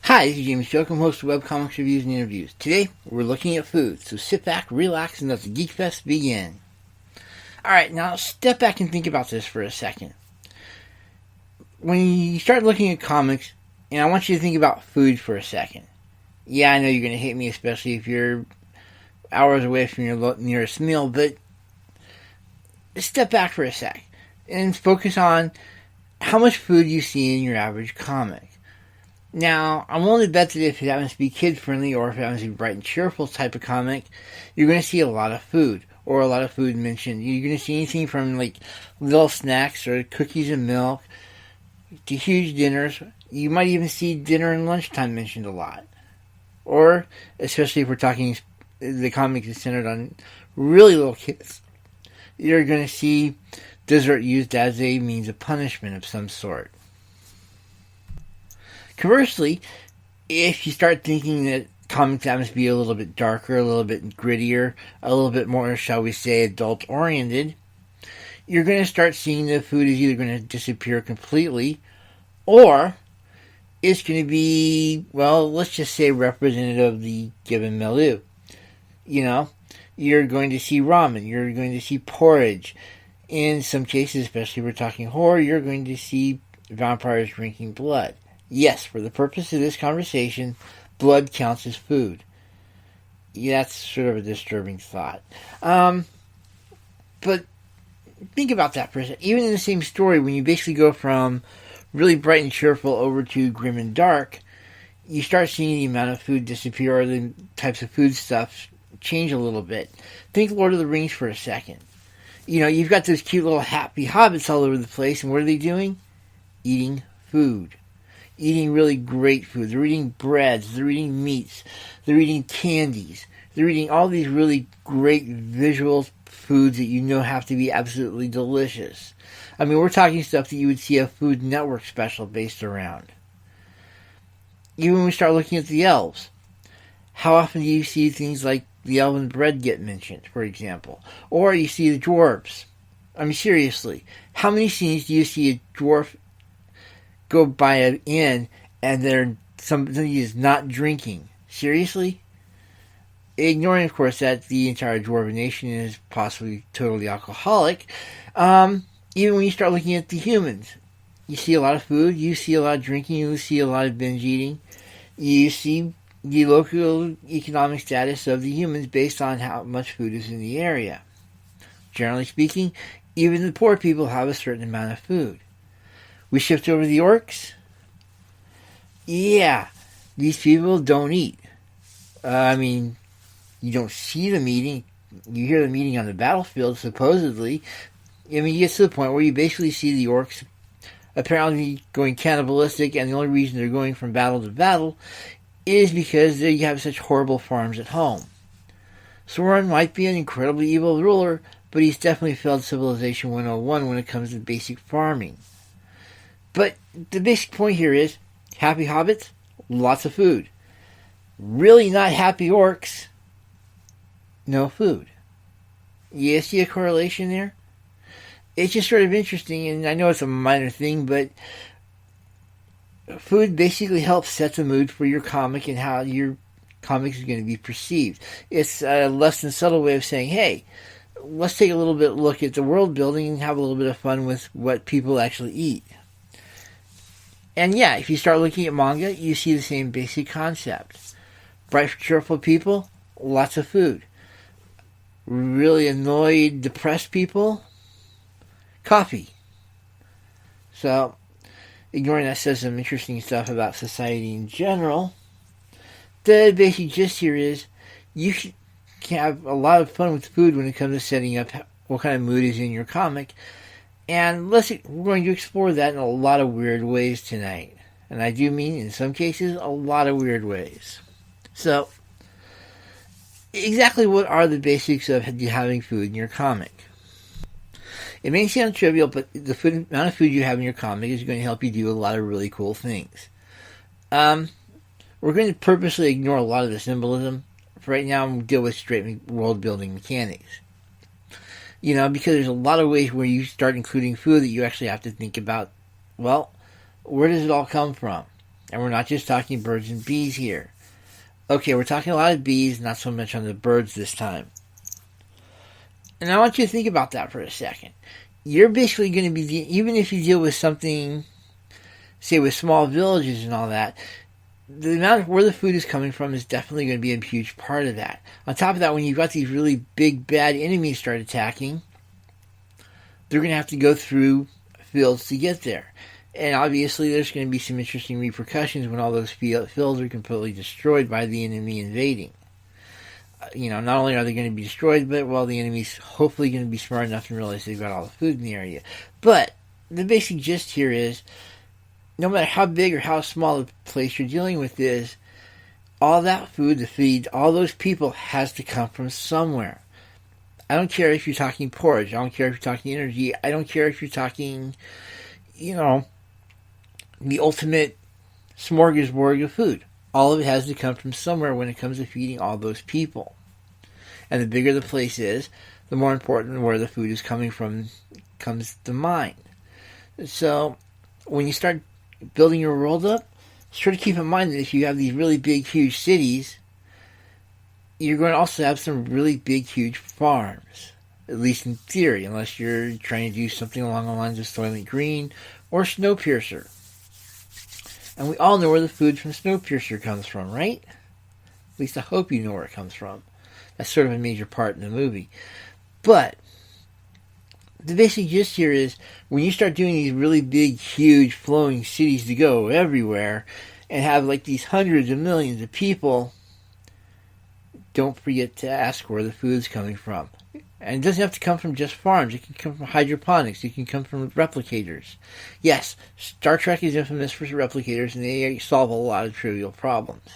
Hi, this is James Joke. I'm host of Webcomics Reviews and Interviews. Today, we're looking at food, so sit back, relax, and let the Geek Fest begin. Alright, now step back and think about this for a second. When you start looking at comics, and I want you to think about food for a second. Yeah, I know you're going to hate me, especially if you're hours away from your nearest meal, but step back for a sec and focus on how much food you see in your average comic. Now, I'm willing to bet that if it happens to be kid-friendly or if it happens to be bright and cheerful type of comic, you're going to see a lot of food, or a lot of food mentioned. You're going to see anything from, like, little snacks or cookies and milk to huge dinners. You might even see dinner and lunchtime mentioned a lot. Or, especially if we're talking, the comic is centered on really little kids, you're going to see dessert used as a means of punishment of some sort. Conversely, if you start thinking that comics happen to be a little bit darker, a little bit grittier, a little bit more, shall we say, adult-oriented, you're going to start seeing that food is either going to disappear completely, or it's going to be, well, let's just say representative of the given milieu. You know, you're going to see ramen, you're going to see porridge. In some cases, especially if we're talking horror, you're going to see vampires drinking blood. Yes, for the purpose of this conversation, blood counts as food. Yeah, that's sort of a disturbing thought. But think about that for a second. Even in the same story, when you basically go from really bright and cheerful over to grim and dark, you start seeing the amount of food disappear, or the types of food stuff change a little bit. Think Lord of the Rings for a second. You know, you've got those cute little happy hobbits all over the place, and what are they doing? Eating food. Eating really great food. They're eating breads. They're eating meats. They're eating candies. They're eating all these really great visual foods that you know have to be absolutely delicious. I mean, we're talking stuff that you would see a Food Network special based around. Even when we start looking at the elves, how often do you see things like the elven bread get mentioned, for example? Or you see the dwarves. I mean, seriously, how many scenes do you see a dwarf go by an inn and somebody is not drinking? Seriously? Ignoring, of course, that the entire dwarven nation is possibly totally alcoholic. Even when you start looking at the humans, you see a lot of food, you see a lot of drinking, you see a lot of binge eating. You see the local economic status of the humans based on how much food is in the area. Generally speaking, even the poor people have a certain amount of food. We shift over to the orcs. Yeah, these people don't eat. I mean, you don't see them eating. You hear them eating on the battlefield, supposedly. I mean, you get to the point where you basically see the orcs apparently going cannibalistic, and the only reason they're going from battle to battle is because they have such horrible farms at home. Sauron might be an incredibly evil ruler, but he's definitely failed Civilization 101 when it comes to basic farming. But the basic point here is, happy hobbits, lots of food. Really not happy orcs, no food. You see a correlation there? It's just sort of interesting, and I know it's a minor thing, but food basically helps set the mood for your comic and how your comic is going to be perceived. It's a less than subtle way of saying, hey, let's take a little bit look at the world building and have a little bit of fun with what people actually eat. And yeah, if you start looking at manga, you see the same basic concept. Bright, cheerful people, lots of food. Really annoyed, depressed people, coffee. So, ignoring that says some interesting stuff about society in general, the basic gist here is you can have a lot of fun with food when it comes to setting up what kind of mood is in your comic. And we're going to explore that in a lot of weird ways tonight. And I do mean, in some cases, a lot of weird ways. So, exactly what are the basics of having food in your comic? It may sound trivial, but the amount of food you have in your comic is going to help you do a lot of really cool things. We're going to purposely ignore a lot of the symbolism. For right now, we'll deal with straight world-building mechanics. You know, because there's a lot of ways where you start including food that you actually have to think about, well, where does it all come from? And we're not just talking birds and bees here. Okay, we're talking a lot of bees, not so much on the birds this time. And I want you to think about that for a second. You're basically going to be, even if you deal with something, say with small villages and all that, the amount of where the food is coming from is definitely going to be a huge part of that. On top of that, when you've got these really big, bad enemies start attacking, they're going to have to go through fields to get there. And obviously, there's going to be some interesting repercussions when all those fields are completely destroyed by the enemy invading. Not only are they going to be destroyed, but, well, the enemy's hopefully going to be smart enough to realize they've got all the food in the area. But the basic gist here is, no matter how big or how small the place you're dealing with is, all that food to feed all those people has to come from somewhere. I don't care if you're talking porridge. I don't care if you're talking energy. I don't care if you're talking, the ultimate smorgasbord of food. All of it has to come from somewhere when it comes to feeding all those people. And the bigger the place is, the more important where the food is coming from comes to mind. So, when you start building your world up, sure to keep in mind that if you have these really big, huge cities, you're going to also have some really big, huge farms. At least in theory, unless you're trying to do something along the lines of Soylent Green or Snowpiercer. And we all know where the food from Snowpiercer comes from, right? At least I hope you know where it comes from. That's sort of a major part in the movie. But the basic gist here is, when you start doing these really big, huge, flowing cities to go everywhere, and have like these hundreds of millions of people, don't forget to ask where the food's coming from. And it doesn't have to come from just farms. It can come from hydroponics. It can come from replicators. Yes, Star Trek is infamous for replicators, and they solve a lot of trivial problems.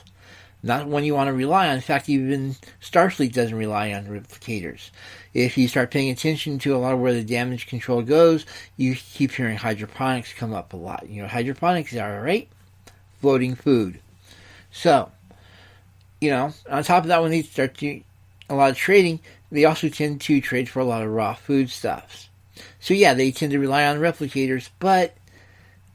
Not one you want to rely on. In fact, even Starfleet doesn't rely on replicators. If you start paying attention to a lot of where the damage control goes, you keep hearing hydroponics come up a lot. Hydroponics are, right? Floating food. So, on top of that, when they start doing a lot of trading, they also tend to trade for a lot of raw foodstuffs. So yeah, they tend to rely on replicators, but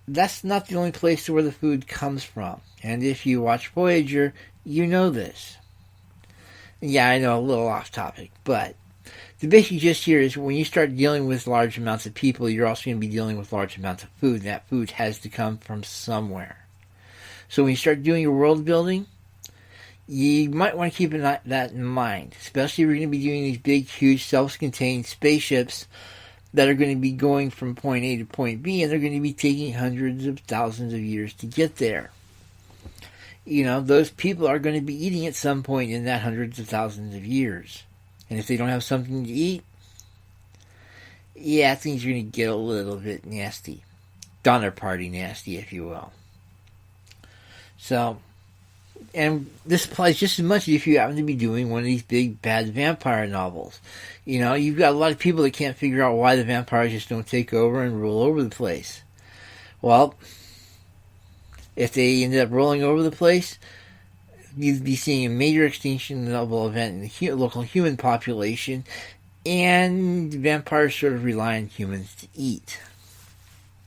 that's not the only place where the food comes from. And if you watch Voyager, you know this. Yeah, I know, a little off topic, but the basic gist here is, when you start dealing with large amounts of people, you're also going to be dealing with large amounts of food, and that food has to come from somewhere. So when you start doing your world building, you might want to keep that in mind, especially if you're going to be doing these big, huge, self-contained spaceships that are going to be going from point A to point B, and they're going to be taking hundreds of thousands of years to get there. Those people are going to be eating at some point in that hundreds of thousands of years. And if they don't have something to eat, yeah, things are going to get a little bit nasty. Donner party nasty, if you will. So, and this applies just as much if you happen to be doing one of these big, bad vampire novels. You've got a lot of people that can't figure out why the vampires just don't take over and rule over the place. Well, if they ended up rolling over the place, you'd be seeing a major extinction level event in the local human population, and vampires sort of rely on humans to eat.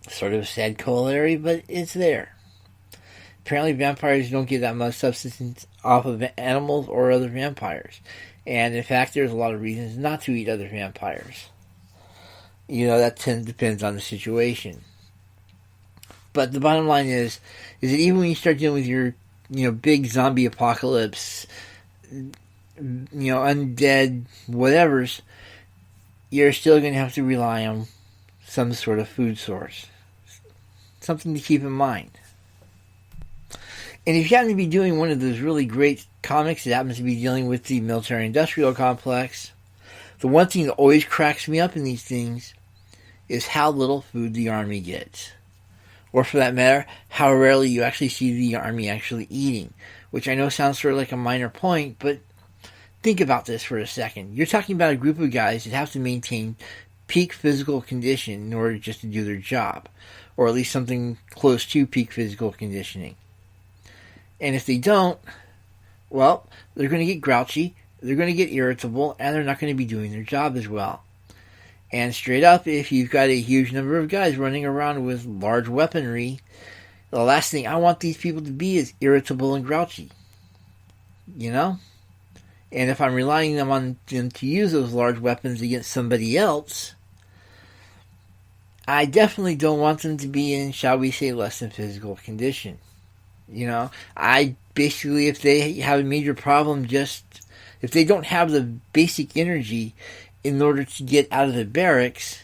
Sort of a sad corollary, but it's there. Apparently vampires don't get that much subsistence off of animals or other vampires. And in fact, there's a lot of reasons not to eat other vampires. That depends on the situation. But the bottom line is that even when you start dealing with your, big zombie apocalypse, undead whatevers, you're still going to have to rely on some sort of food source. Something to keep in mind. And if you happen to be doing one of those really great comics that happens to be dealing with the military-industrial complex, the one thing that always cracks me up in these things is how little food the Army gets. Or for that matter, how rarely you actually see the Army actually eating. Which I know sounds sort of like a minor point, but think about this for a second. You're talking about a group of guys that have to maintain peak physical condition in order just to do their job. Or at least something close to peak physical conditioning. And if they don't, well, they're going to get grouchy, they're going to get irritable, and they're not going to be doing their job as well. And straight up, if you've got a huge number of guys running around with large weaponry, The last thing I want these people to be is irritable and grouchy. You know? And if I'm relying on them to use those large weapons against somebody else, I definitely don't want them to be in, shall we say, less than physical condition. You know? I basically, if they have a major problem, if they don't have the basic energy in order to get out of the barracks,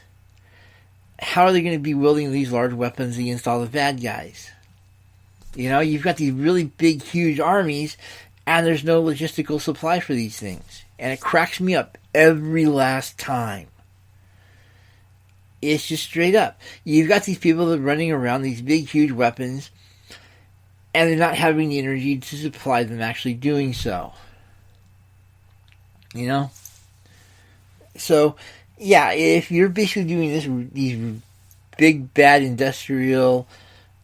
how are they going to be wielding these large weapons against all the bad guys? You know, you've got these really big, huge armies, and there's no logistical supply for these things. And it cracks me up every last time. It's just straight up. You've got these people that are running around these big, huge weapons, and they're not having the energy to supply them actually doing so. You know? So, yeah, if you're basically doing these big, bad industrial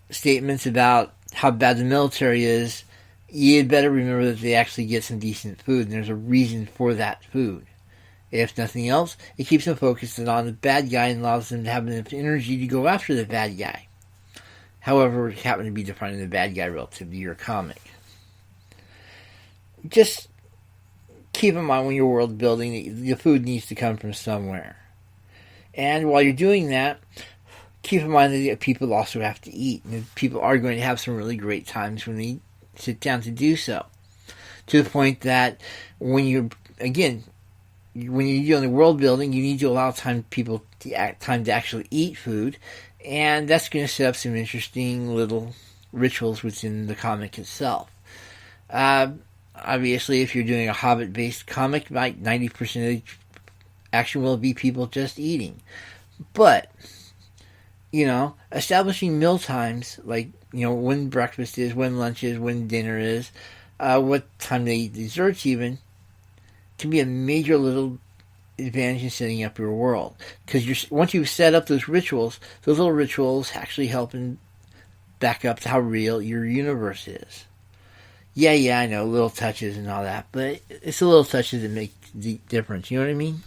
statements about how bad the military is, you'd better remember that they actually get some decent food, and there's a reason for that food. If nothing else, it keeps them focused on the bad guy and allows them to have enough energy to go after the bad guy. However, it happen to be defining the bad guy relative to your comic. Just keep in mind when you're world building, the food needs to come from somewhere. And while you're doing that, keep in mind that people also have to eat. And people are going to have some really great times when they sit down to do so. To the point that when you're dealing with world building, you need to allow time to actually eat food. And that's going to set up some interesting little rituals within the comic itself. Obviously, if you're doing a Hobbit-based comic, like 90% of the action will be people just eating. But, you know, establishing meal times, like, you know, when breakfast is, when lunch is, when dinner is, what time they eat desserts even, can be a major little advantage in setting up your world. Because once you've set up those little rituals actually help and back up to how real your universe is. Yeah, I know, little touches and all that, but it's the little touches that make the difference, you know what I mean?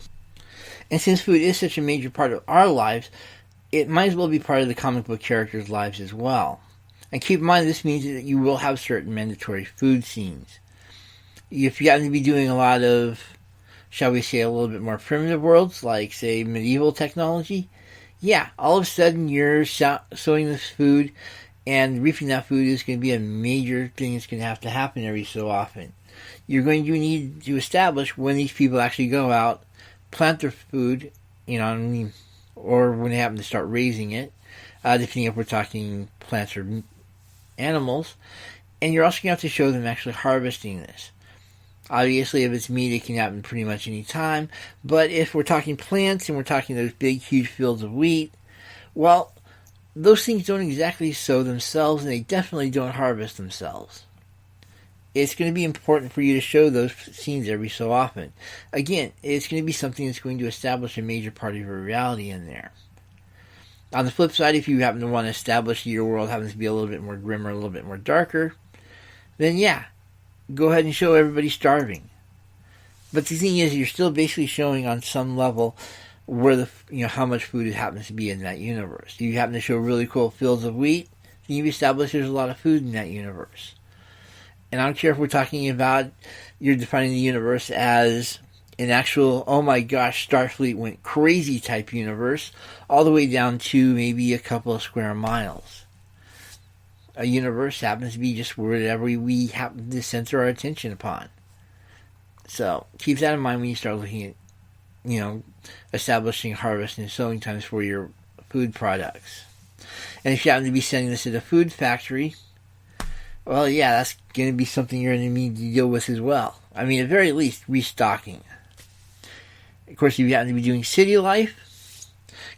And since food is such a major part of our lives, it might as well be part of the comic book characters' lives as well. And keep in mind, this means that you will have certain mandatory food scenes. If you happen to be doing a lot of, shall we say, a little bit more primitive worlds, like, say, medieval technology, yeah, all of a sudden you're sowing this food, and reaping that food is going to be a major thing that's going to have to happen every so often. You're going to need to establish when these people actually go out, plant their food, you know, or when they happen to start raising it, depending if we're talking plants or animals. And you're also going to have to show them actually harvesting this. Obviously, if it's meat, it can happen pretty much any time. But if we're talking plants and we're talking those big, huge fields of wheat, well, those things don't exactly sow themselves, and they definitely don't harvest themselves. It's going to be important for you to show those scenes every so often. Again, it's going to be something that's going to establish a major part of your reality in there. On the flip side, if you happen to want to establish that your world happens to be a little bit more grim or a little bit more darker, then yeah, go ahead and show everybody starving. But the thing is, you're still basically showing on some level where how much food it happens to be in that universe. If you happen to show really cool fields of wheat, then you've established there's a lot of food in that universe. And I don't care if we're talking about, you're defining the universe as an actual, oh my gosh, Starfleet went crazy type universe, all the way down to maybe a couple of square miles. A universe happens to be just whatever we happen to center our attention upon. So keep that in mind when you start looking at, establishing harvest and sowing times for your food products. And if you happen to be sending this to the food factory, well, yeah, that's going to be something you're going to need to deal with as well. I mean, at the very least, restocking. Of course, if you happen to be doing city life,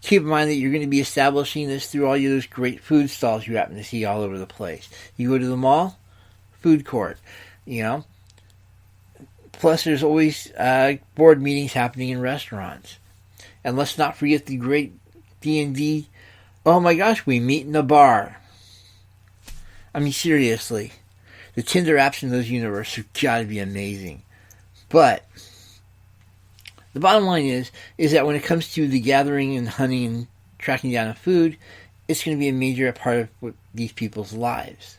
keep in mind that you're going to be establishing this through all those great food stalls you happen to see all over the place. You go to the mall, food court, Plus, there's always board meetings happening in restaurants. And let's not forget the great D&D, oh my gosh, we meet in a bar. I mean, seriously, the Tinder apps in those universes have got to be amazing. But the bottom line is that when it comes to the gathering and hunting and tracking down of food, it's going to be a major part of these people's lives.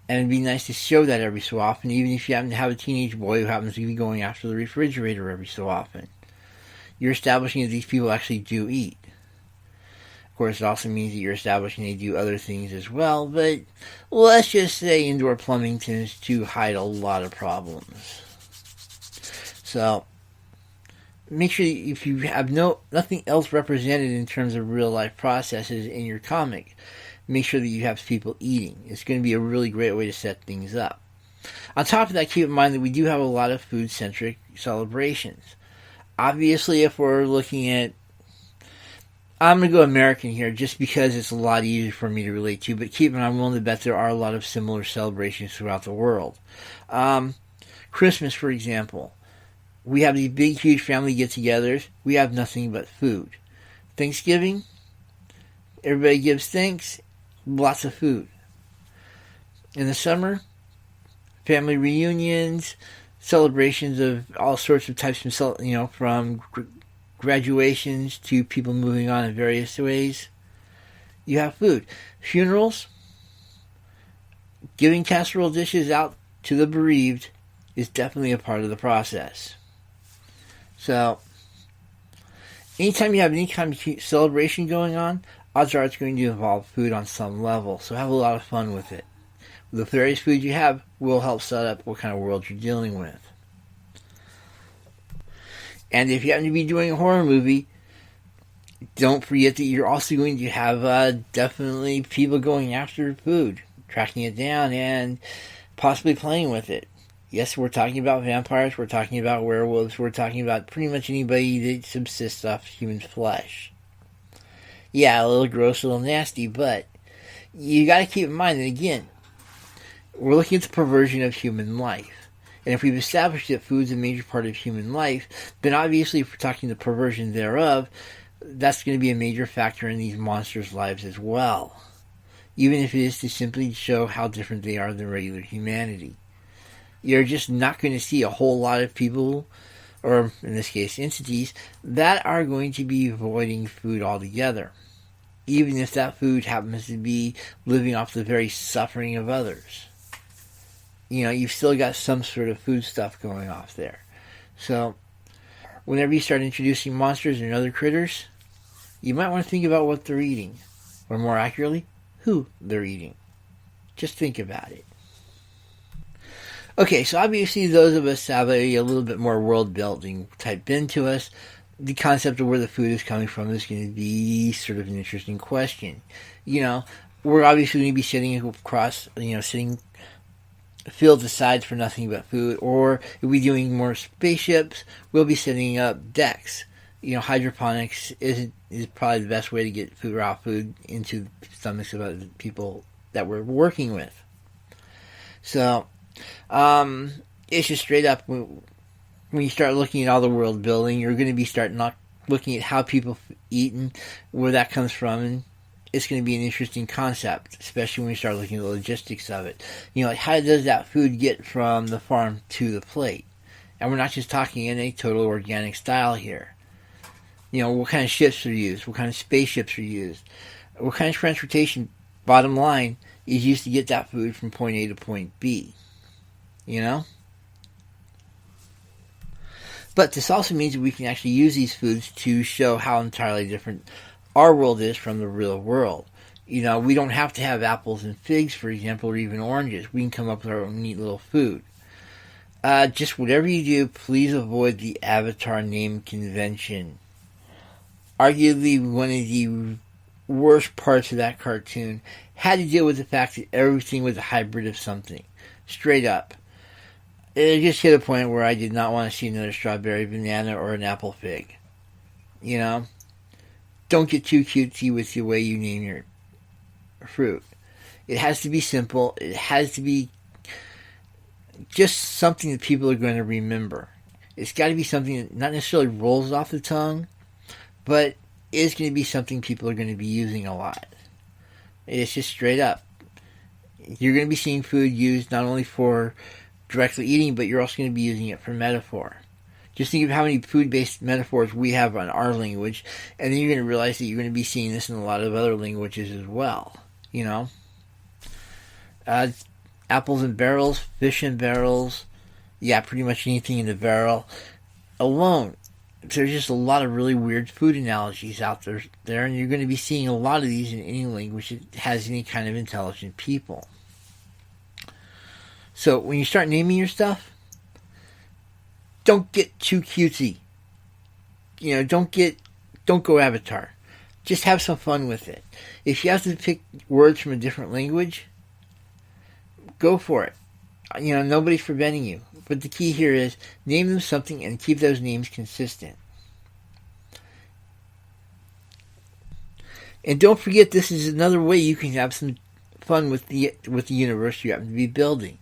And it'd be nice to show that every so often, even if you happen to have a teenage boy who happens to be going after the refrigerator every so often. You're establishing that these people actually do eat. Of course, it also means that you're establishing they do other things as well, but let's just say indoor plumbing tends to hide a lot of problems. So, make sure if you have nothing else represented in terms of real life processes in your comic, make sure that you have people eating. It's going to be a really great way to set things up. On top of that, keep in mind that we do have a lot of food-centric celebrations. Obviously, if we're looking at, I'm going to go American here just because it's a lot easier for me to relate to, but keep in mind, I'm willing to bet there are a lot of similar celebrations throughout the world. Christmas, for example. We have these big, huge family get-togethers. We have nothing but food. Thanksgiving, everybody gives thanks, lots of food. In the summer, family reunions, celebrations of all sorts of types, from graduations to people moving on in various ways. You have food. Funerals, giving casserole dishes out to the bereaved is definitely a part of the process. So, anytime you have any kind of celebration going on, odds are it's going to involve food on some level. So have a lot of fun with it. The various food you have will help set up what kind of world you're dealing with. And if you happen to be doing a horror movie, don't forget that you're also going to have definitely people going after food, tracking it down, and possibly playing with it. Yes, we're talking about vampires, we're talking about werewolves, we're talking about pretty much anybody that subsists off human flesh. Yeah, a little gross, a little nasty, but you got to keep in mind that, again, we're looking at the perversion of human life. And if we've established that food's a major part of human life, then obviously if we're talking the perversion thereof, that's going to be a major factor in these monsters' lives as well. Even if it is to simply show how different they are than regular humanity. You're just not going to see a whole lot of people, or in this case entities, that are going to be avoiding food altogether. Even if that food happens to be living off the very suffering of others. You've still got some sort of food stuff going off there. So, whenever you start introducing monsters and other critters, you might want to think about what they're eating. Or more accurately, who they're eating. Just think about it. Okay, so obviously those of us have a little bit more world-building type bent to us. The concept of where the food is coming from is going to be sort of an interesting question. We're obviously going to be sitting across, sitting fields aside for nothing but food. Or if we're doing more spaceships, we'll be setting up decks. Hydroponics is probably the best way to get raw food into the stomachs of other people that we're working with. So, it's just straight up, when you start looking at all the world building, you're going to be not looking at how people eat and where that comes from, and it's going to be an interesting concept, especially when you start looking at the logistics of it. How does that food get from the farm to the plate? And we're not just talking in a total organic style here. What kind of ships are used? What kind of spaceships are used? What kind of transportation, bottom line, is used to get that food from point A to point B? But this also means that we can actually use these foods to show how entirely different our world is from the real world. We don't have to have apples and figs, for example, or even oranges. We can come up with our own neat little food. Just whatever you do, please avoid the Avatar name convention. Arguably one of the worst parts of that cartoon had to deal with the fact that everything was a hybrid of something. Straight up. It just hit a point where I did not want to see another strawberry banana or an apple fig. Don't get too cutesy with the way you name your fruit. It has to be simple. It has to be just something that people are going to remember. It's got to be something that not necessarily rolls off the tongue, but is going to be something people are going to be using a lot. It's just straight up. You're going to be seeing food used not only for directly eating, but you're also going to be using it for metaphor. Just think of how many food-based metaphors we have on our language, and then you're going to realize that you're going to be seeing this in a lot of other languages as well. You know? Apples in barrels, fish in barrels, yeah, pretty much anything in a barrel. Alone, there's just a lot of really weird food analogies out there, and you're going to be seeing a lot of these in any language that has any kind of intelligent people. So when you start naming your stuff, don't get too cutesy. You know, don't go Avatar. Just have some fun with it. If you have to pick words from a different language, go for it. You know, nobody's preventing you. But the key here is name them something and keep those names consistent. And don't forget, this is another way you can have some fun with the universe you happen to be building.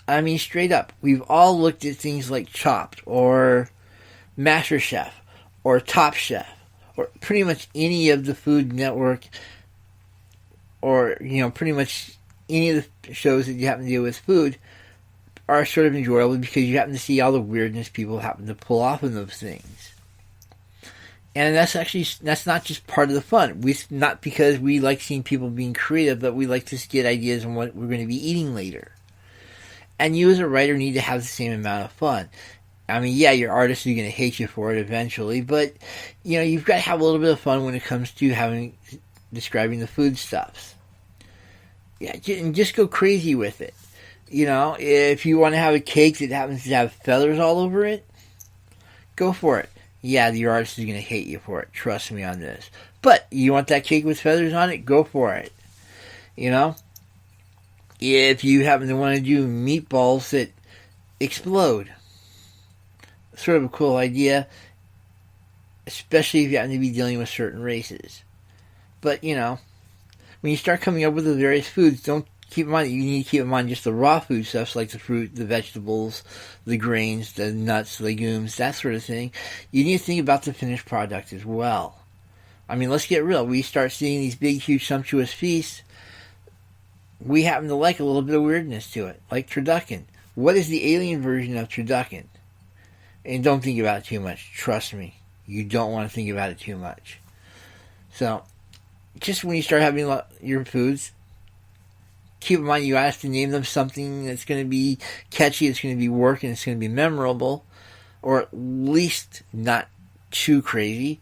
I mean, straight up, we've all looked at things like Chopped or MasterChef or Top Chef or pretty much any of the Food Network or, you know, pretty much any of the shows that you happen to deal with food are sort of enjoyable because you happen to see all the weirdness people happen to pull off in those things. And that's not just part of the fun. Not because we like seeing people being creative, but we like to get ideas on what we're going to be eating later. And you as a writer need to have the same amount of fun. I mean, yeah, your artist is going to hate you for it eventually, but, you know, you've got to have a little bit of fun when it comes to describing the foodstuffs. Yeah, and just go crazy with it. You know, if you want to have a cake that happens to have feathers all over it, go for it. Yeah, your artist is going to hate you for it. Trust me on this. But you want that cake with feathers on it, go for it. You know? If you happen to want to do meatballs that explode, sort of a cool idea, especially if you happen to be dealing with certain races. But, you know, when you start coming up with the various foods, don't keep in mind, you need to keep in mind just the raw food stuff, like the fruit, the vegetables, the grains, the nuts, legumes, that sort of thing. You need to think about the finished product as well. I mean, let's get real. We start seeing these big, huge, sumptuous feasts. We happen to like a little bit of weirdness to it, like turducken. What is the alien version of turducken? And don't think about it too much. Trust me. You don't want to think about it too much. So, just when you start having your foods, keep in mind you have to name them something that's going to be catchy, it's going to be working, it's going to be memorable, or at least not too crazy.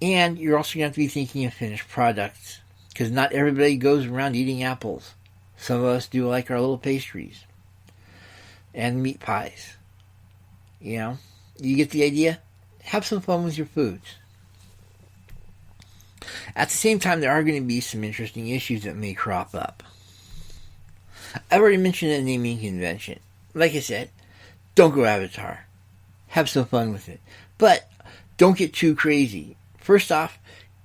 And you're also going to have to be thinking of finished products, because not everybody goes around eating apples. Some of us do like our little pastries and meat pies. You know, you get the idea? Have some fun with your foods. At the same time, there are going to be some interesting issues that may crop up. I've already mentioned the naming convention. Like I said, don't go Avatar. Have some fun with it. But don't get too crazy. First off,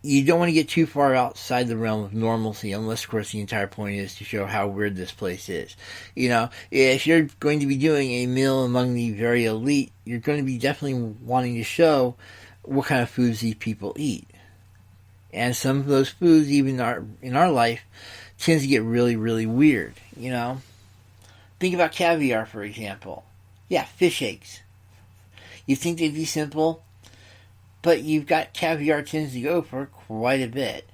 you don't want to get too far outside the realm of normalcy, unless, of course, the entire point is to show how weird this place is. You know, if you're going to be doing a meal among the very elite, you're going to be definitely wanting to show what kind of foods these people eat. And some of those foods, even in our life, tends to get really, really weird, you know? Think about caviar, for example. Yeah, fish eggs. You think they'd be simple, but you've got caviar tends to go for quite a bit.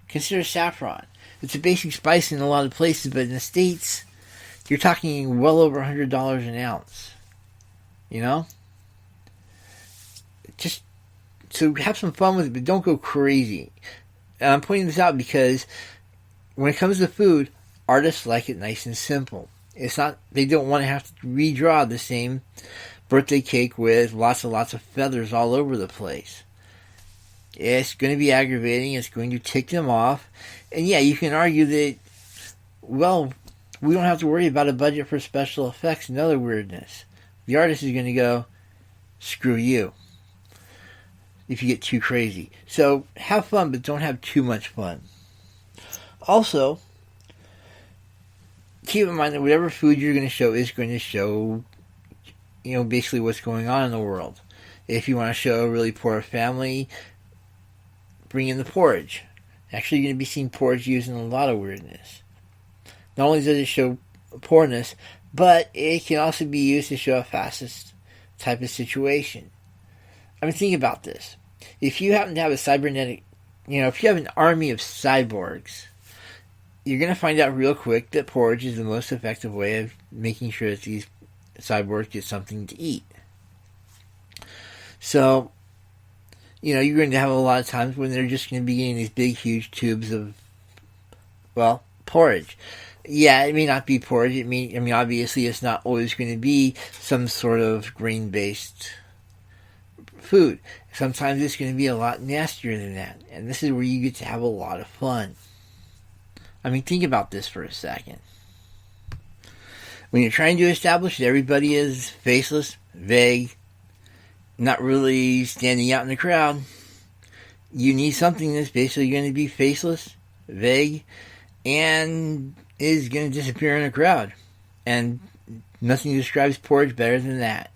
Consider saffron. It's a basic spice in a lot of places, but in the States, you're talking well over $100 an ounce. You know? Just, so have some fun with it, but don't go crazy. And I'm pointing this out because when it comes to food, artists like it nice and simple. It's not, they don't want to have to redraw the same birthday cake with lots of feathers all over the place. It's going to be aggravating. It's going to tick them off. And yeah, you can argue that, well, we don't have to worry about a budget for special effects and other weirdness. The artist is going to go, screw you, if you get too crazy. So have fun, but don't have too much fun. Also, keep in mind that whatever food you're going to show is going to show, you know, basically what's going on in the world. If you want to show a really poor family, bring in the porridge. Actually, you're going to be seeing porridge used in a lot of weirdness. Not only does it show poorness, but it can also be used to show a fascist type of situation. I mean, think about this. If you happen to have a cybernetic, if you have an army of cyborgs, you're going to find out real quick that porridge is the most effective way of making sure that these cyborgs get something to eat. So, you're going to have a lot of times when they're just going to be getting these big, huge tubes of, porridge. Yeah, it may not be porridge. Obviously, it's not always going to be some sort of grain-based food. Sometimes it's going to be a lot nastier than that. And this is where you get to have a lot of fun. Think about this for a second. When you're trying to establish that everybody is faceless, vague, not really standing out in the crowd, you need something that's basically going to be faceless, vague, and is going to disappear in a crowd. And nothing describes porridge better than that.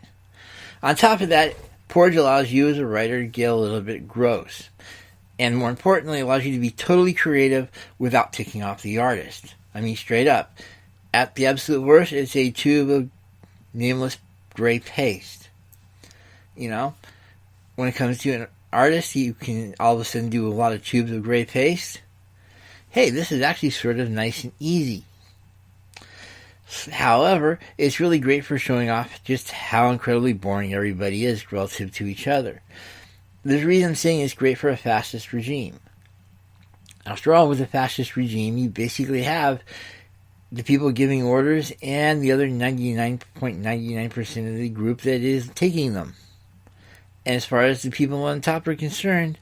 On top of that, porridge allows you as a writer to get a little bit gross. And more importantly, it allows you to be totally creative without ticking off the artist. Straight up. At the absolute worst, it's a tube of nameless gray paste. When it comes to an artist, you can all of a sudden do a lot of tubes of gray paste. Hey, this is actually sort of nice and easy. However, it's really great for showing off just how incredibly boring everybody is relative to each other. The reason I'm saying it's great for a fascist regime. After all, with a fascist regime, you basically have the people giving orders and the other 99.99% of the group that is taking them. And as far as the people on top are concerned,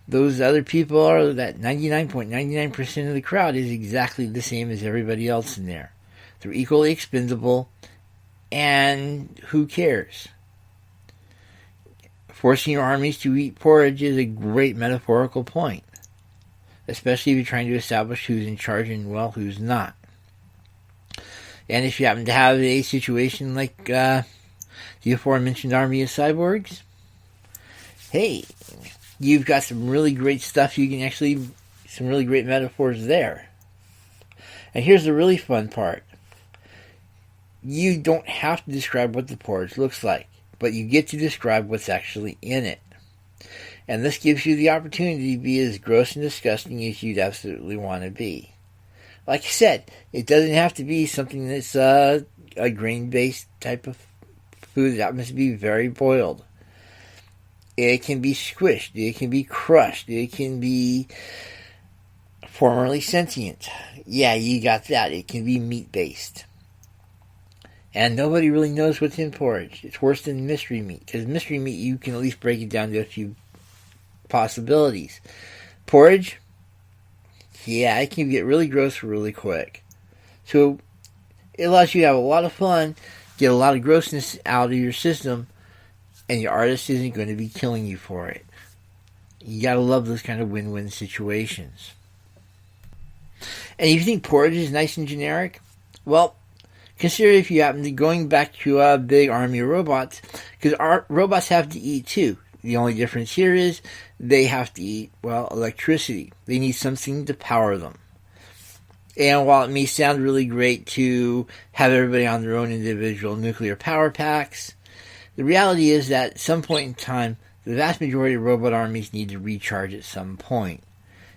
those other people are that 99.99% of the crowd is exactly the same as everybody else in there. They're equally expendable, and who cares? Forcing your armies to eat porridge is a great metaphorical point, especially if you're trying to establish who's in charge and, who's not. And if you happen to have a situation like the aforementioned army of cyborgs, hey, you've got some really great stuff. Some really great metaphors there. And here's the really fun part. You don't have to describe what the porridge looks like, but you get to describe what's actually in it. And this gives you the opportunity to be as gross and disgusting as you'd absolutely want to be. Like I said, it doesn't have to be something that's a grain-based type of food that happens to be very boiled. It can be squished, it can be crushed, it can be formerly sentient. Yeah, you got that. It can be meat-based. And nobody really knows what's in porridge. It's worse than mystery meat, because mystery meat, you can at least break it down to a few possibilities. Porridge, yeah, it can get really gross really quick. So it allows you to have a lot of fun, get a lot of grossness out of your system, and your artist isn't going to be killing you for it. You gotta love those kind of win-win situations. And if you think porridge is nice and generic, consider if you happen to going back to a big army of robots, because robots have to eat too. The only difference here is they have to eat, electricity. They need something to power them. And while it may sound really great to have everybody on their own individual nuclear power packs, the reality is that at some point in time, the vast majority of robot armies need to recharge at some point.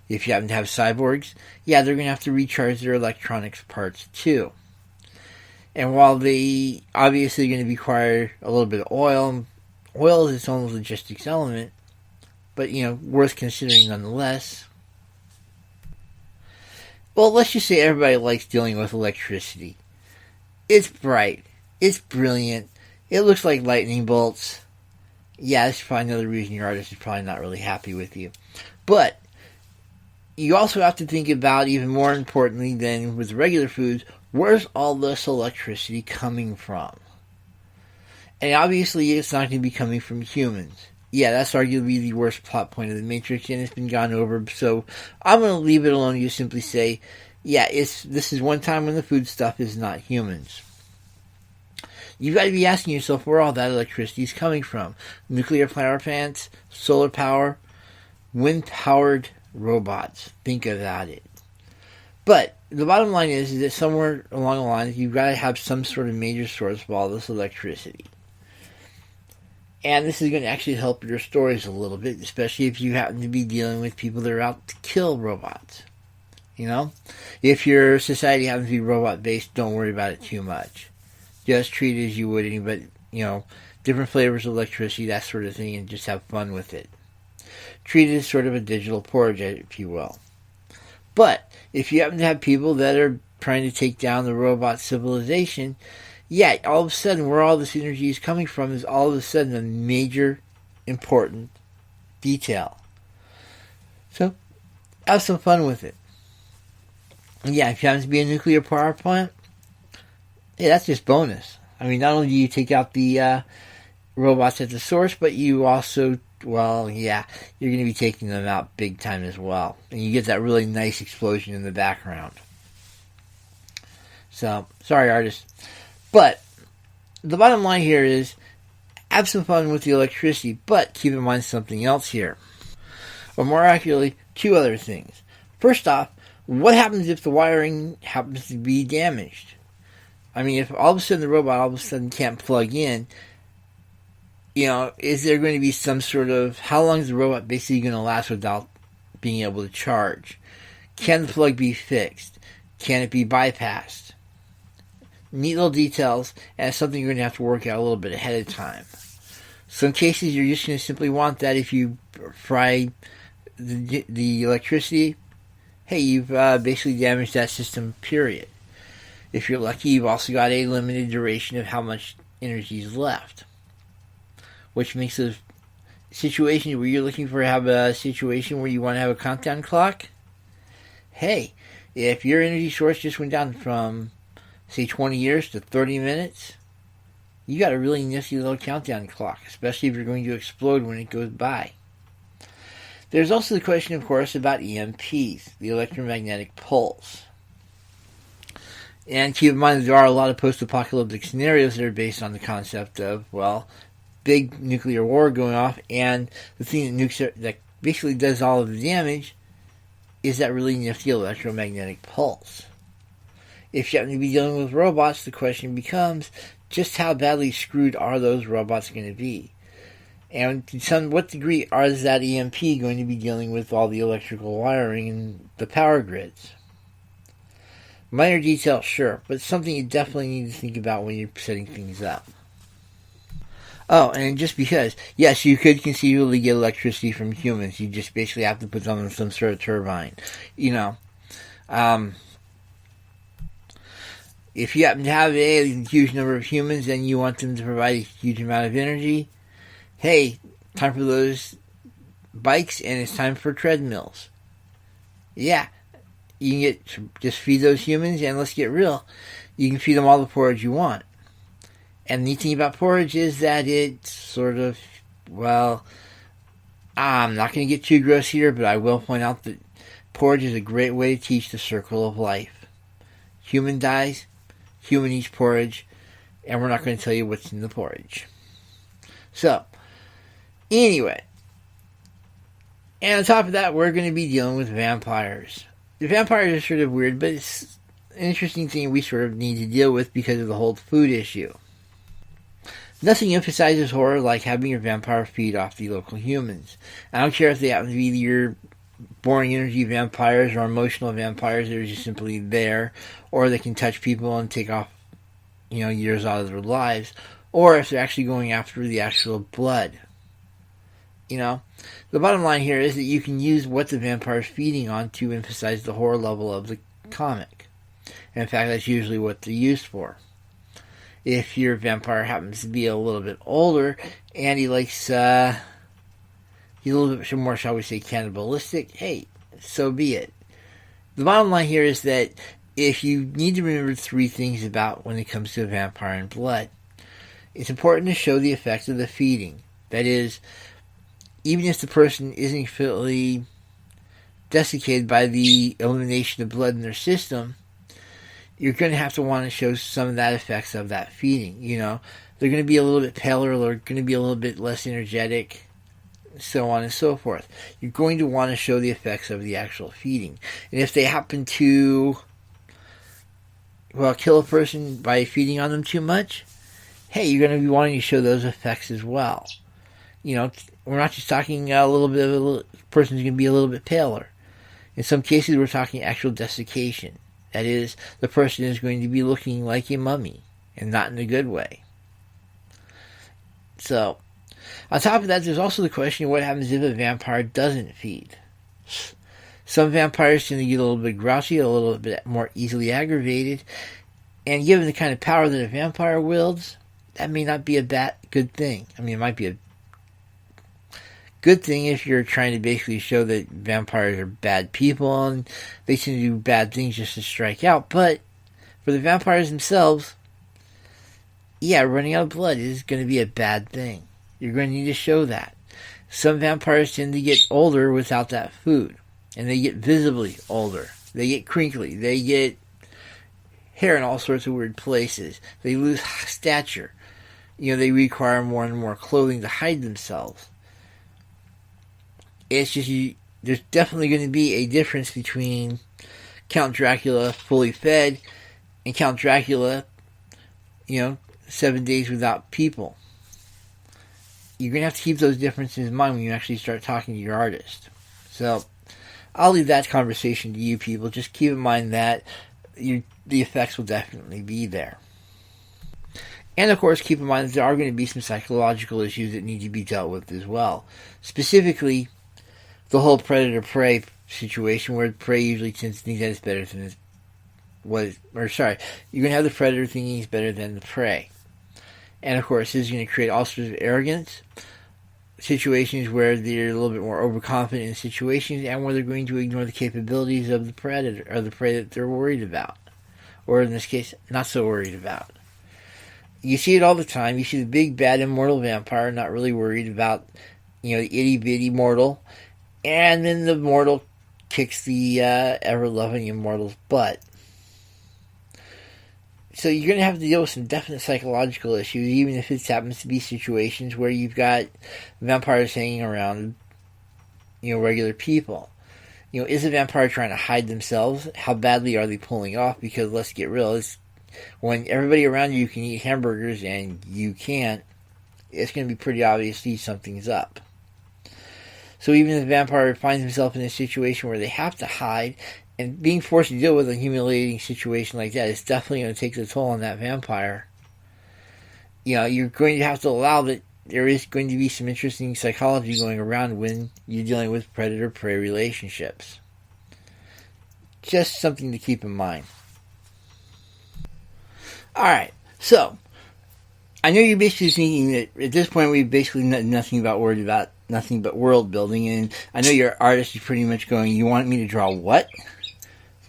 If you happen to have cyborgs, they're going to have to recharge their electronics parts too. And while they obviously are going to require a little bit of oil is its own logistics element, but, worth considering nonetheless. Well, let's just say everybody likes dealing with electricity. It's bright. It's brilliant. It looks like lightning bolts. Yeah, that's probably another reason your artist is probably not really happy with you. But you also have to think about, even more importantly than with regular foods, where's all this electricity coming from? And obviously it's not going to be coming from humans. Yeah, that's arguably the worst plot point of the Matrix, and it's been gone over, so I'm going to leave it alone. You simply say, this is one time when the food stuff is not humans. You've got to be asking yourself where all that electricity is coming from. Nuclear power plants, solar power, wind-powered robots. Think about it. But the bottom line is that somewhere along the line, you've got to have some sort of major source of all this electricity. And this is going to actually help your stories a little bit, especially if you happen to be dealing with people that are out to kill robots. You know? If your society happens to be robot-based, don't worry about it too much. Just treat it as you would anybody, different flavors of electricity, that sort of thing, and just have fun with it. Treat it as sort of a digital porridge, if you will. But if you happen to have people that are trying to take down the robot civilization, yeah, all of a sudden where all this energy is coming from is all of a sudden a major, important detail. So, have some fun with it. And yeah, if you happen to be a nuclear power plant, hey, that's just bonus. I mean, not only do you take out the robots at the source, but you also, well, yeah, you're going to be taking them out big time as well. And you get that really nice explosion in the background. So, sorry, artists. But the bottom line here is, have some fun with the electricity, but keep in mind something else here. Or more accurately, two other things. First off, what happens if the wiring happens to be damaged? I mean, if all of a sudden the robot all of a sudden can't plug in, is there going to be some sort of, how long is the robot basically going to last without being able to charge? Can the plug be fixed? Can it be bypassed? Neat little details, and it's something you're going to have to work out a little bit ahead of time. Some cases you're just going to simply want that if you fry the electricity, hey, you've basically damaged that system, period. If you're lucky, you've also got a limited duration of how much energy is left. Which makes a situation where you're looking for have a situation where you want to have a countdown clock. Hey, if your energy source just went down from, say, 20 years to 30 minutes, you got a really nifty little countdown clock, especially if you're going to explode when it goes by. There's also the question, of course, about EMPs, the electromagnetic pulse. And keep in mind that there are a lot of post-apocalyptic scenarios that are based on the concept of, well, big nuclear war going off, and the thing that basically does all of the damage is that really nifty electromagnetic pulse. If you happen to be dealing with robots, the question becomes, just how badly screwed are those robots going to be? And to what degree is that EMP going to be dealing with all the electrical wiring and the power grids? Minor detail, sure, but it's something you definitely need to think about when you're setting things up. Oh, and just because, yes, you could conceivably get electricity from humans. You just basically have to put them on some sort of turbine. If you happen to have a huge number of humans and you want them to provide a huge amount of energy, hey, time for those bikes and it's time for treadmills. Yeah, you can just feed those humans, and let's get real, you can feed them all the porridge you want. And the neat thing about porridge is that it's sort of, well, I'm not going to get too gross here, but I will point out that porridge is a great way to teach the circle of life. Human dies, human eats porridge, and we're not going to tell you what's in the porridge. So, anyway, and on top of that, we're going to be dealing with vampires. The vampires are sort of weird, but it's an interesting thing we sort of need to deal with because of the whole food issue. Nothing emphasizes horror like having your vampire feed off the local humans. I don't care if they happen to be your boring energy vampires or emotional vampires that are just simply there, or they can touch people and take off, years out of their lives, or if they're actually going after the actual blood. The bottom line here is that you can use what the vampire is feeding on to emphasize the horror level of the comic. And in fact, that's usually what they're used for. If your vampire happens to be a little bit older and he likes, he's a little bit more, shall we say, cannibalistic, hey, so be it. The bottom line here is that if you need to remember three things about when it comes to vampire and blood, it's important to show the effects of the feeding. That is, even if the person isn't completely desiccated by the elimination of blood in their system, you're going to have to want to show some of that effects of that feeding. They're going to be a little bit paler, they're going to be a little bit less energetic, so on and so forth. You're going to want to show the effects of the actual feeding. And if they happen to, kill a person by feeding on them too much, hey, you're going to be wanting to show those effects as well. You know, we're not just talking a little bit of person's going to be a little bit paler. In some cases, we're talking actual desiccation. That is, the person is going to be looking like a mummy, and not in a good way. So, on top of that, there's also the question of what happens if a vampire doesn't feed. Some vampires tend to get a little bit grouchy, a little bit more easily aggravated, and given the kind of power that a vampire wields, that may not be a good thing. I mean, it might be a good thing if you're trying to basically show that vampires are bad people and they tend to do bad things just to strike out. But for the vampires themselves, yeah, running out of blood is going to be a bad thing. You're going to need to show that. Some vampires tend to get older without that food, and they get visibly older. They get crinkly. They get hair in all sorts of weird places. They lose stature. You know, they require more and more clothing to hide themselves. It's just, there's definitely going to be a difference between Count Dracula fully fed and Count Dracula, 7 days without people. You're going to have to keep those differences in mind when you actually start talking to your artist. So, I'll leave that conversation to you people. Just keep in mind that the effects will definitely be there. And of course, keep in mind that there are going to be some psychological issues that need to be dealt with as well. Specifically, the whole predator-prey situation, where the prey usually tends to think that it's better than you're going to have the predator thinking he's better than the prey. And of course, this is going to create all sorts of arrogance, situations where they're a little bit more overconfident in situations, and where they're going to ignore the capabilities of the predator, or the prey that they're worried about. Or in this case, not so worried about. You see it all the time. You see the big, bad, immortal vampire not really worried about, the itty-bitty mortal. And then the mortal kicks the ever-loving immortal's butt. So you're going to have to deal with some definite psychological issues, even if it happens to be situations where you've got vampires hanging around, regular people. Is a vampire trying to hide themselves? How badly are they pulling off? Because let's get real, when everybody around you can eat hamburgers and you can't, it's going to be pretty obvious something's up. So even if the vampire finds himself in a situation where they have to hide, and being forced to deal with a humiliating situation like that is definitely going to take the toll on that vampire. You're going to have to allow that there is going to be some interesting psychology going around when you're dealing with predator-prey relationships. Just something to keep in mind. Alright, so, I know you're basically thinking that at this point we've basically nothing but world building, and I know your artist is pretty much going, you want me to draw what?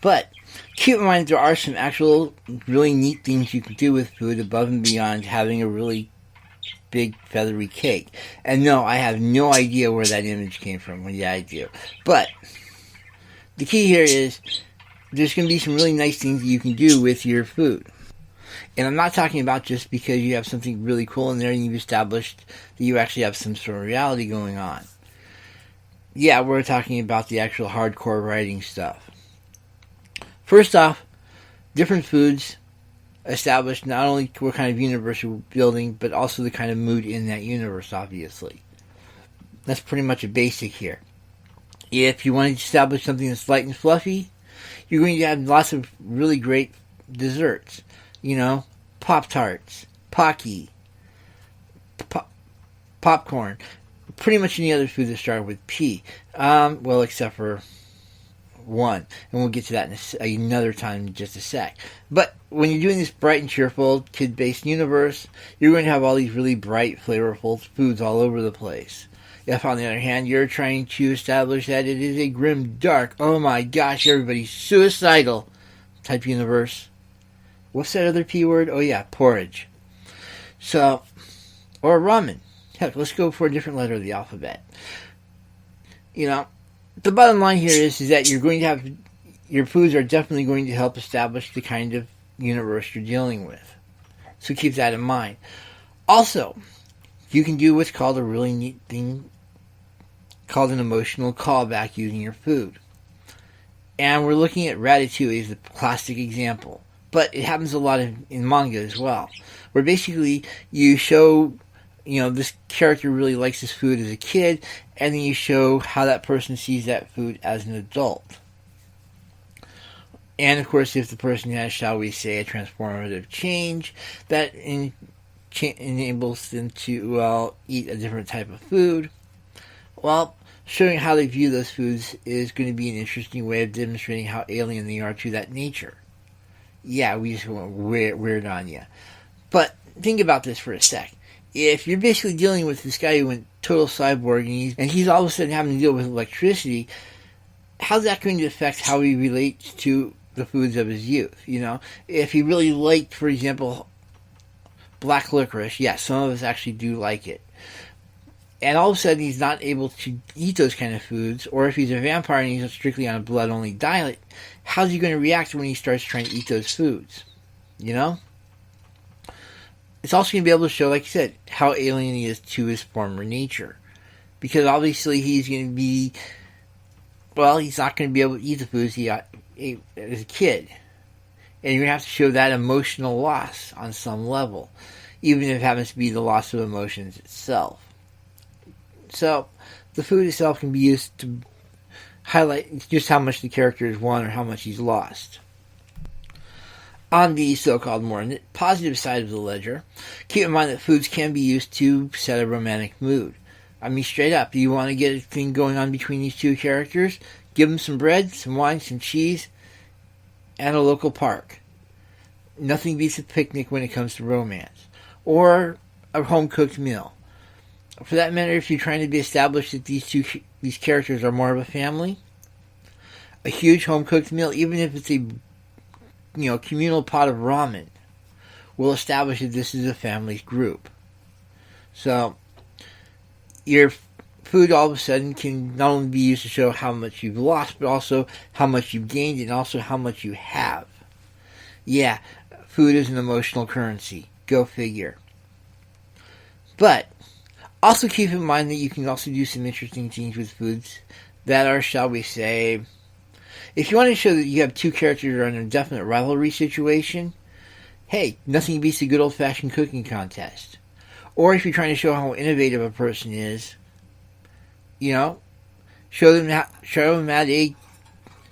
But keep in mind there are some actual really neat things you can do with food above and beyond having a really big feathery cake. And no, I have no idea where that image came from. Well, yeah, I do. But the key here is there's going to be some really nice things that you can do with your food. And I'm not talking about just because you have something really cool in there and you've established that you actually have some sort of reality going on. Yeah, we're talking about the actual hardcore writing stuff. First off, different foods establish not only what kind of universe you're building, but also the kind of mood in that universe, obviously. That's pretty much a basic here. If you want to establish something that's light and fluffy, you're going to have lots of really great desserts. Pop-Tarts, Pocky, popcorn, pretty much any other food that started with P. Except for one, and we'll get to that in another time in just a sec. But when you're doing this bright and cheerful, kid-based universe, you're going to have all these really bright, flavorful foods all over the place. If, on the other hand, you're trying to establish that it is a grim, dark, oh my gosh, everybody's suicidal type universe, what's that other P word? Oh yeah, porridge. So, or ramen. Heck, let's go for a different letter of the alphabet. The bottom line here is that you're going to have, your foods are definitely going to help establish the kind of universe you're dealing with. So keep that in mind. Also, you can do what's called a really neat thing called an emotional callback using your food. And we're looking at Ratatouille as the classic example. But it happens a lot in manga as well, where basically you show this character really likes this food as a kid, and then you show how that person sees that food as an adult. And of course, if the person has, shall we say, a transformative change, that enables them to, eat a different type of food. Well, showing how they view those foods is going to be an interesting way of demonstrating how alien they are to that nature. Yeah, we just went weird on you. But think about this for a sec. If you're basically dealing with this guy who went total cyborg and he's all of a sudden having to deal with electricity, how's that going to affect how he relates to the foods of his youth? If he really liked, for example, black licorice, yes, some of us actually do like it. And all of a sudden he's not able to eat those kind of foods, or if he's a vampire and he's strictly on a blood-only diet, how's he going to react when he starts trying to eat those foods? It's also going to be able to show, like I said, how alien he is to his former nature. Because obviously he's going to be, he's not going to be able to eat the foods he ate as a kid. And you're going to have to show that emotional loss on some level, even if it happens to be the loss of emotions itself. So, the food itself can be used to highlight just how much the character has won or how much he's lost. On the so-called more positive side of the ledger, keep in mind that foods can be used to set a romantic mood. I mean, straight up, you want to get a thing going on between these two characters? Give them some bread, some wine, some cheese, and a local park. Nothing beats a picnic when it comes to romance. Or a home-cooked meal. For that matter, if you're trying to be established that these characters are more of a family, a huge home-cooked meal, even if it's a communal pot of ramen, will establish that this is a family group. So, your food all of a sudden can not only be used to show how much you've lost, but also how much you've gained and also how much you have. Yeah, food is an emotional currency. Go figure. But, also keep in mind that you can also do some interesting things with foods that are, shall we say, if you want to show that you have two characters that are in a definite rivalry situation, hey, nothing beats a good old-fashioned cooking contest. Or if you're trying to show how innovative a person is, show them at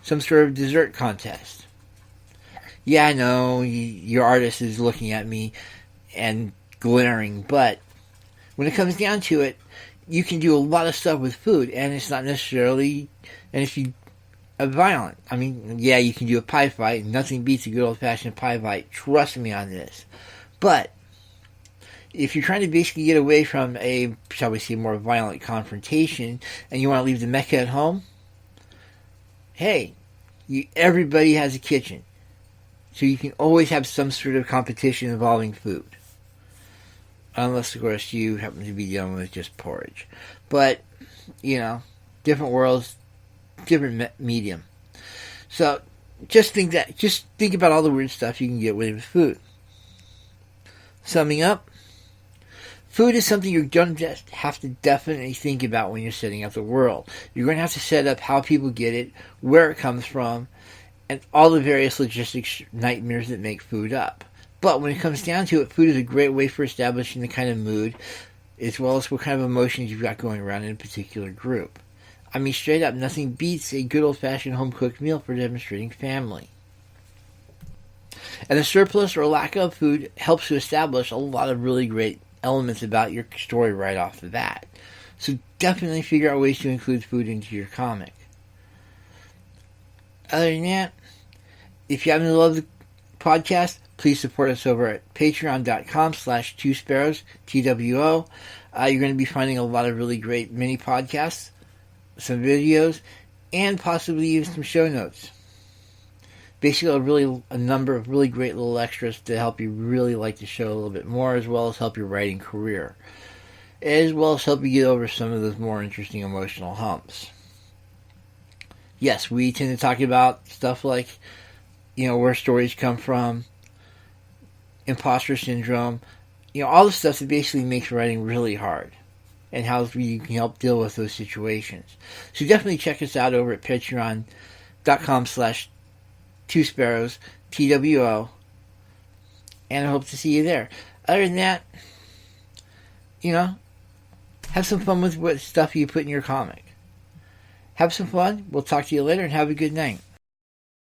some sort of dessert contest. Yeah, I know, your artist is looking at me and glaring, but when it comes down to it, you can do a lot of stuff with food, and it's not necessarily, and if you violent. I mean, yeah, you can do a pie fight. Nothing beats a good old-fashioned pie fight. Trust me on this. But if you're trying to basically get away from a, shall we say, more violent confrontation, and you want to leave the mecha at home, hey, everybody has a kitchen. So you can always have some sort of competition involving food. Unless, of course, you happen to be dealing with just porridge. But, different worlds, different medium. So, just think about all the weird stuff you can get with food. Summing up, food is something you're going to just have to definitely think about when you're setting up the world. You're going to have to set up how people get it, where it comes from, and all the various logistics nightmares that make food up. But when it comes down to it, food is a great way for establishing the kind of mood, as well as what kind of emotions you've got going around in a particular group. I mean, straight up, nothing beats a good old-fashioned home-cooked meal for demonstrating family. And the surplus or lack of food helps to establish a lot of really great elements about your story right off the bat. So definitely figure out ways to include food into your comic. Other than that, if you happen to love the podcast, please support us over at patreon.com/twosparrows, TWO. You're going to be finding a lot of really great mini podcasts, some videos, and possibly even some show notes. Basically, a number of really great little extras to help you really like the show a little bit more, as well as help your writing career, as well as help you get over some of those more interesting emotional humps. Yes, we tend to talk about stuff like, where stories come from, imposter syndrome, all the stuff that basically makes writing really hard, and how you can help deal with those situations. So definitely check us out over at patreon.com/twosparrows, TWO, and I hope to see you there. Other than that, You know, have some fun with what stuff you put in your comic. Have some fun. We'll talk to you later and have a good night.